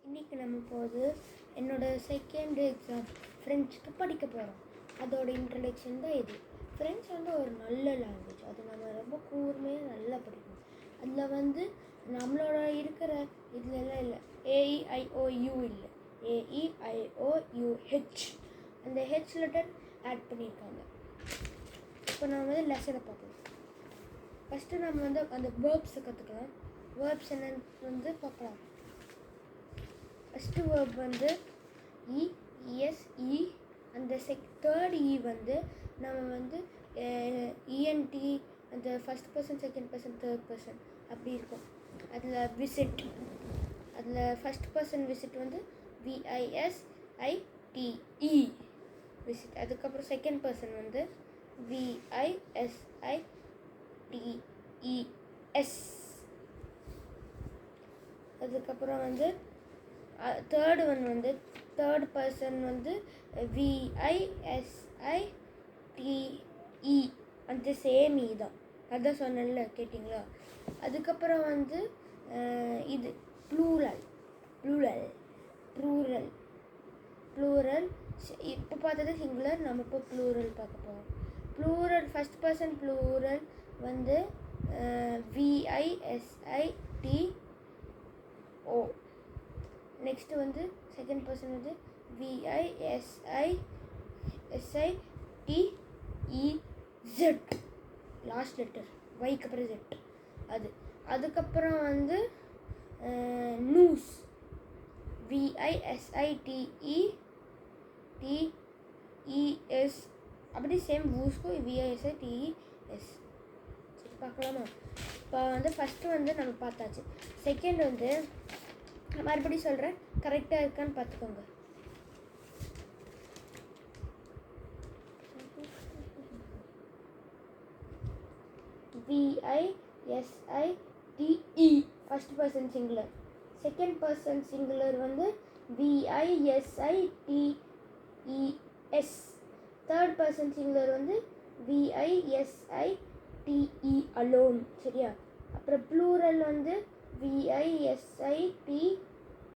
இன்றைக்கி நம்ம போது என்னோடய செகண்ட் எக்ஸாம் ஃப்ரெஞ்சுக்கு படிக்க போகிறோம். அதோட இன்ட்ரடக்ஷன் தான் இது. ஃப்ரெஞ்ச் ஒரு நல்ல லாங்குவேஜ். அது நம்ம ரொம்ப கூர்மையாக நல்லா படிக்கணும். அதில் நம்மளோட இருக்கிற இதுலலாம் இல்லை, AEIOU இல்லை, AEIOUH. அந்த ஹெச் லெட்டர் ஆட் பண்ணியிருக்காங்க. இப்போ நம்ம லெசனை பார்க்கலாம். ஃபஸ்ட்டு நம்ம அந்த வேர்ப்ஸை கற்றுக்கலாம். வேர்ப்ஸ் என்னன்னு பார்க்கலாம். First verb ESE. அந்த தேர்ட் நம்ம ENT, அந்த first person, second person, third person அப்படி இருக்கும். அதில் விசிட், அதில் first person visit VISITE visit. அதுக்கப்புறம் செகண்ட் பர்சன் VISITES. அதுக்கப்புறம் தேர்டு தேர்ட் பர்சன் VISITE. அந்த சேம் தான், அதான் சொன்னேன்ல, கேட்டிங்களா? அதுக்கப்புறம் இது ப்ளூரல். இப்போ பார்த்தது சிங்குலர், நம்ம இப்போ ப்ளூரல் பார்க்க போகிறோம். Plural first person plural VISITO. Next second person VISITEZ. Last letter வைக்கு அப்புறம் Z. அதுக்கப்புறம் நியூஸ் VISITETES. அப்படி சேம் வூஸ்க்கும் VISITES. சரி, பார்க்கலாமா? இப்போ ஃபஸ்ட்டு நம்ம பார்த்தாச்சு. செகண்ட் மறுபடியும் சொல்கிறேன், கரெக்டாக இருக்கான்னு பார்த்துக்கோங்க. VISITE first person singular. Second person singular VISITES. Third person singular VISITE alone. சரியா? அப்புறம் ப்ளூரல் VISITEO.